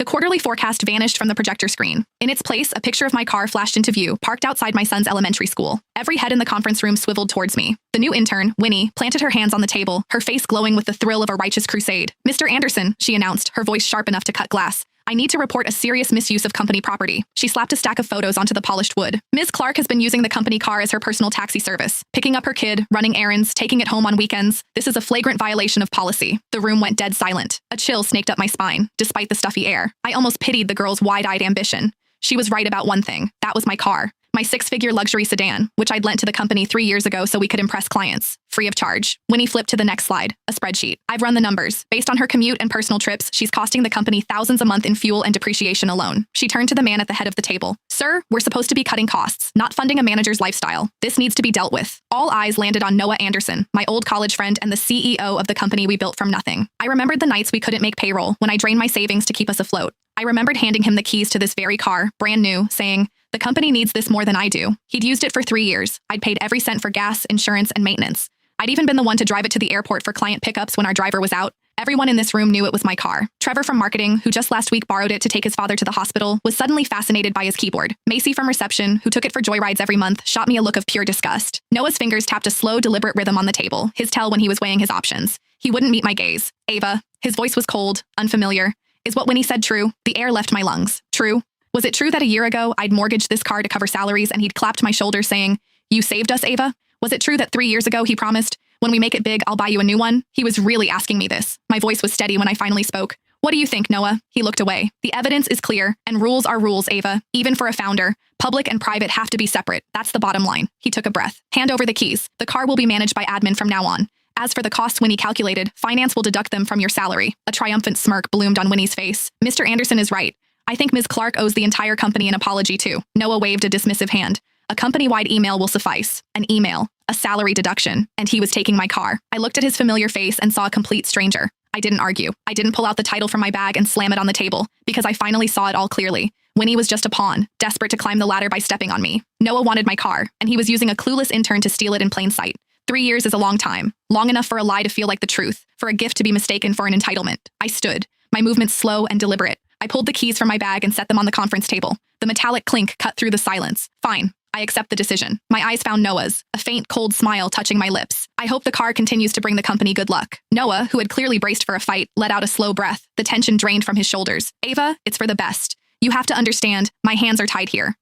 quarterly forecast vanished from the projector screen. In its place, a picture of my car flashed into view, parked outside my son's elementary school. Every head in the conference room swiveled towards me. The new intern, Winnie, planted her hands on the table, her face glowing with the thrill of a righteous crusade. "Mr. Anderson," she announced, her voice sharp enough to cut glass. "I need to report a serious misuse of company property." She slapped a stack of photos onto the polished wood. "Ms. Clark has been using the company car as her personal taxi service, picking up her kid, running errands, taking it home on weekends. This is a flagrant violation of policy." The room went dead silent. A chill snaked up my spine, despite the stuffy air. I almost pitied the girl's wide-eyed ambition. She was right about one thing. That was my car. My six-figure luxury sedan, which I'd lent to the company 3 years ago so we could impress clients, free of charge. Winnie flipped to the next slide, a spreadsheet. "I've run the numbers. Based on her commute and personal trips, she's costing the company thousands a month in fuel and depreciation alone." She turned to the man at the head of the table. "Sir, we're supposed to be cutting costs, not funding a manager's lifestyle. This needs to be dealt with." All eyes landed on Noah Anderson, my old college friend and the CEO of the company we built from nothing. I remembered the nights we couldn't make payroll, when I drained my savings to keep us afloat. I remembered handing him the keys to this very car, brand new, saying, "The company needs this more than I do." He'd used it for 3 years. I'd paid every cent for gas, insurance, and maintenance. I'd even been the one to drive it to the airport for client pickups when our driver was out. Everyone in this room knew it was my car. Trevor from marketing, who just last week borrowed it to take his father to the hospital, was suddenly fascinated by his keyboard. Macy from reception, who took it for joyrides every month, shot me a look of pure disgust. Noah's fingers tapped a slow, deliberate rhythm on the table, his tell when he was weighing his options. He wouldn't meet my gaze. "Ava," his voice was cold, unfamiliar. "Is what Winnie said true?" The air left my lungs. True? Was it true that a year ago I'd mortgaged this car to cover salaries and he'd clapped my shoulder saying, "You saved us, Ava"? Was it true that 3 years ago he promised, "When we make it big, I'll buy you a new one"? He was really asking me this. My voice was steady when I finally spoke. "What do you think, Noah?" He looked away. "The evidence is clear, and rules are rules, Ava. Even for a founder, public and private have to be separate. That's the bottom line." He took a breath. "Hand over the keys. The car will be managed by admin from now on. As for the costs Winnie calculated, finance will deduct them from your salary." A triumphant smirk bloomed on Winnie's face. "Mr. Anderson is right. I think Ms. Clark owes the entire company an apology too." Noah waved a dismissive hand. "A company-wide email will suffice. An email, a salary deduction, and he was taking my car." I looked at his familiar face and saw a complete stranger. I didn't argue. I didn't pull out the title from my bag and slam it on the table, because I finally saw it all clearly. Winnie was just a pawn, desperate to climb the ladder by stepping on me. Noah wanted my car, and he was using a clueless intern to steal it in plain sight. 3 years is a long time, long enough for a lie to feel like the truth, for a gift to be mistaken for an entitlement. I stood, my movements slow and deliberate. I pulled the keys from my bag and set them on the conference table. The metallic clink cut through the silence. "Fine. I accept the decision." My eyes found Noah's, a faint, cold smile touching my lips. "I hope the car continues to bring the company good luck." Noah, who had clearly braced for a fight, let out a slow breath. The tension drained from his shoulders. "Ava, it's for the best. You have to understand, my hands are tied here."